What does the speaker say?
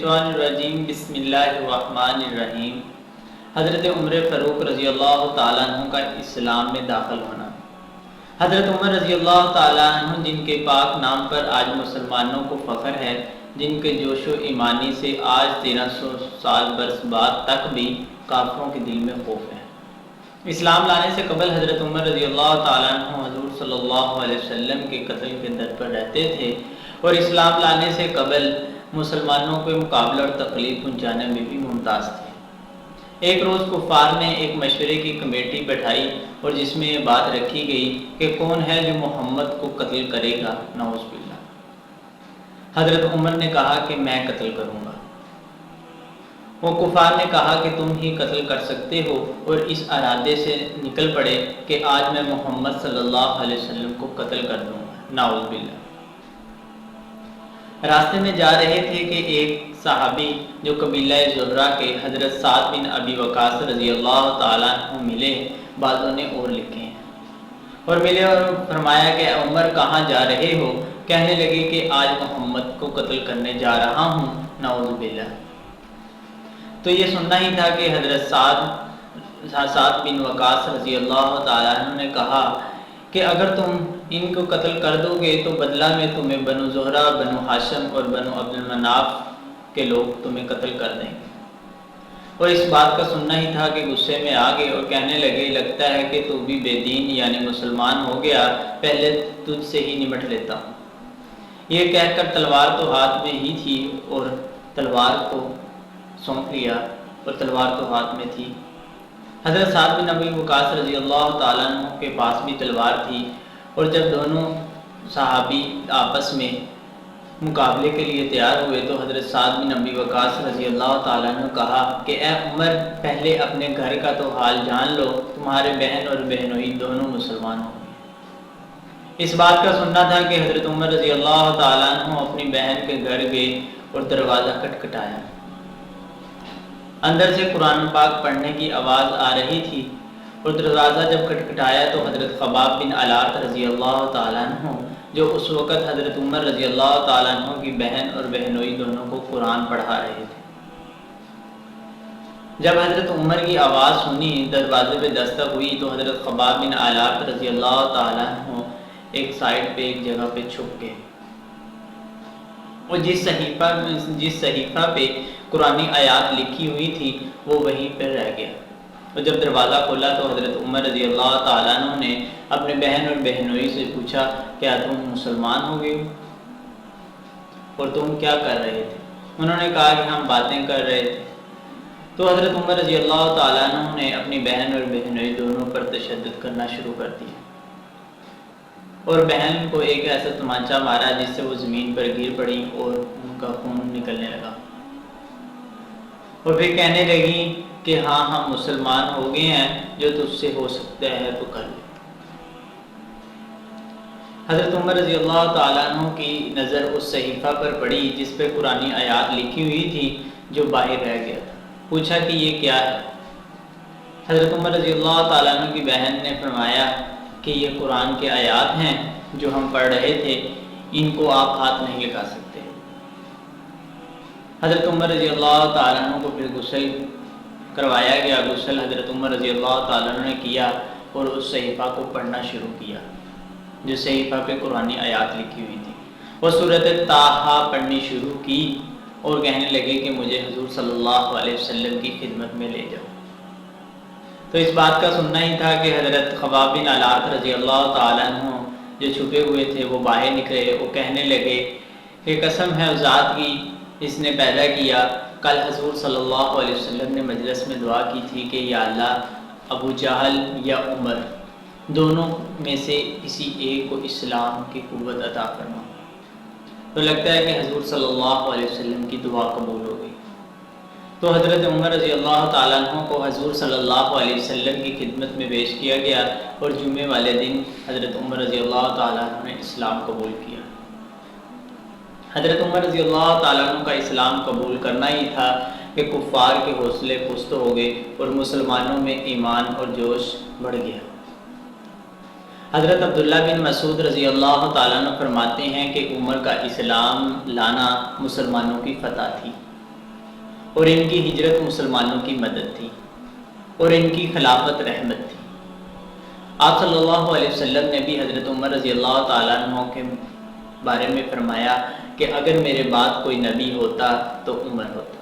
الشیطان الرجیم بسم اللہ الرحمن الرحیم۔ حضرت عمر فاروق رضی اللہ تعالیٰ عنہ کا اسلام میں داخل ہونا۔ حضرت عمر رضی اللہ تعالیٰ عنہ جن کے پاک نام پر آج مسلمانوں کو فخر ہے، جن کے جوش و ایمانی سے آج 1300 سال برس بعد تک بھی کافروں کے دل میں خوف ہے۔ اسلام لانے سے قبل حضرت عمر رضی اللہ تعالیٰ عنہ حضور صلی اللہ علیہ وسلم کے قتل کے در پر رہتے تھے، اور اسلام لانے سے قبل مسلمانوں کو مقابلہ اور تکلیف پہنچانے میں بھی ممتاز تھے۔ ایک روز کفار نے ایک مشورے کی کمیٹی بٹھائی اور جس میں یہ بات رکھی گئی کہ کون ہے جو محمد کو قتل کرے گا، نعوذ باللہ۔ حضرت عمر نے کہا کہ میں قتل کروں گا۔ وہ کفار نے کہا کہ تم ہی قتل کر سکتے ہو، اور اس ارادے سے نکل پڑے کہ آج میں محمد صلی اللہ علیہ وسلم کو قتل کر دوں گا، نعوذ باللہ۔ راستے میں جا رہے تھے کہ ایک صحابی جو قبیلہ زہرہ کے حضرت سعد بن ابی وقاص رضی اللہ تعالیٰ عنہ ملے، بعضوں نے اور لکھے ہیں، اور ملے اور فرمایا کہ عمر کہاں جا رہے ہو؟ کہنے لگے کہ آج محمد کو قتل کرنے جا رہا ہوں، نعوذ باللہ۔ تو یہ سننا ہی تھا کہ حضرت سعد بن وقاص رضی اللہ تعالیٰ عنہ نے کہا کہ اگر تم ان کو قتل کر دو گے تو بدلہ میں تمہیں بنو زہرہ، بنو ہاشم اور بنو عبد المناف کے لوگ تمہیں قتل کر دیں گے۔ اور اس بات کا سننا ہی تھا کہ غصے میں آ گئے اور کہنے لگے لگتا ہے کہ تو بھی بے دین یعنی مسلمان ہو گیا، پہلے تجھ سے ہی نمٹ لیتا ہوں۔ یہ کہہ کر تلوار تو ہاتھ میں ہی تھی اور تلوار کو سونپ لیا، اور تلوار تو ہاتھ میں تھی۔ حضرت سعد بن ابی وقاص رضی اللہ تعالیٰ عنہ کے پاس بھی تلوار تھی، اور جب دونوں صحابی آپس میں مقابلے کے لیے تیار ہوئے تو حضرت سعد بن ابی وقاص رضی اللہ تعالیٰ عنہ کہا کہ اے عمر، پہلے اپنے گھر کا تو حال جان لو، تمہارے بہن اور بہنوئی دونوں مسلمان ہوں گے۔ اس بات کا سننا تھا کہ حضرت عمر رضی اللہ تعالیٰ عنہ اپنی بہن کے گھر گئے اور دروازہ کھٹکھٹایا۔ اندر سے قرآن پاک پڑھنے کی آواز آ رہی تھی، اور دروازہ جب کھٹکھٹایا تو حضرت خباب بن علات رضی اللہ تعالیٰ عنہ، جو اس وقت حضرت عمر رضی اللہ تعالیٰ عنہ کی بہن اور بہنوئی دونوں کو قرآن پڑھا رہے تھے۔ جب حضرت عمر کی آواز سنی، دروازے پہ دستک ہوئی تو حضرت خباب بن علات رضی اللہ تعالیٰ عنہ ایک سائڈ پہ ایک جگہ پہ چھپ گئے، اور جس صحیفہ پہ قرآنی آیات لکھی ہوئی تھی وہ وہیں پہ رہ گیا۔ اور جب دروازہ کھولا تو حضرت عمر رضی اللہ تعالیٰ عنہ نے اپنے بہن اور بہنوئی سے پوچھا کیا تم مسلمان ہو گئے ہو اور تم کیا کر رہے تھے؟ انہوں نے کہا کہ ہم باتیں کر رہے تھے۔ تو حضرت عمر رضی اللہ تعالیٰ عنہ نے اپنی بہن اور بہنوئی دونوں پر تشدد کرنا شروع کر دیا، اور بہن کو ایک ایسا تمانچہ مارا جس سے وہ زمین پر گر پڑی اور ان کا خون نکلنے لگا، اور پھر کہنے لگی کہ ہاں ہم مسلمان ہو گئے ہیں، جو تجھ سے ہو سکتا ہے تو کر لے۔ حضرت عمر رضی اللہ تعالیٰ عنہ کی نظر اس صحیفہ پر پڑی جس پہ قرآنی آیات لکھی ہوئی تھی، جو باہر رہ گیا تھا۔ پوچھا کہ یہ کیا ہے؟ حضرت عمر رضی اللہ تعالیٰ عنہ کی بہن نے فرمایا کہ یہ قرآن کے آیات ہیں جو ہم پڑھ رہے تھے، ان کو آپ ہاتھ نہیں لگا سکتے۔ حضرت عمر رضی اللہ تعالیٰ عنہ کو پھر غسل کروایا گیا۔ غسل حضرت عمر رضی اللہ تعالیٰ عنہ نے کیا اور اس صحیفہ کو پڑھنا شروع کیا جو صحیفہ پہ قرآنی آیات لکھی ہوئی تھی۔ وہ سورۃ طٰہٰ پڑھنی شروع کی اور کہنے لگے کہ مجھے حضور صلی اللہ علیہ وسلم کی خدمت میں لے جاؤ۔ تو اس بات کا سننا ہی تھا کہ حضرت خباب بن علات رضی اللہ تعالیٰ عنہ جو چھپے ہوئے تھے وہ باہر نکلے، وہ کہنے لگے کہ قسم ہے اس ذات کی جس نے پیدا کیا، کل حضور صلی اللہ علیہ وسلم نے مجلس میں دعا کی تھی کہ یا اللہ ابو جہل یا عمر دونوں میں سے کسی ایک کو اسلام کی قوت عطا فرما۔ تو لگتا ہے کہ حضور صلی اللہ علیہ وسلم کی دعا قبول ہو گئی۔ تو حضرت عمر رضی اللہ تعالیٰ عنہ کو حضور صلی اللہ علیہ وسلم کی خدمت میں پیش کیا گیا، اور جمعے والے دن حضرت عمر رضی اللہ تعالیٰ عنہ نے اسلام قبول کیا۔ حضرت عمر رضی اللہ تعالیٰ عنہ کا اسلام قبول کرنا ہی تھا کہ کفار کے حوصلے پست ہو گئے اور مسلمانوں میں ایمان اور جوش بڑھ گیا۔ حضرت عبداللہ بن مسعود رضی اللہ تعالیٰ عنہ فرماتے ہیں کہ عمر کا اسلام لانا مسلمانوں کی فتح تھی۔ اور ان کی ہجرت مسلمانوں کی مدد تھی اور ان کی خلافت رحمت تھی۔ آپ صلی اللہ علیہ وسلم نے بھی حضرت عمر رضی اللہ تعالیٰ عنہ کے بارے میں فرمایا کہ اگر میرے بعد کوئی نبی ہوتا تو عمر ہوتا۔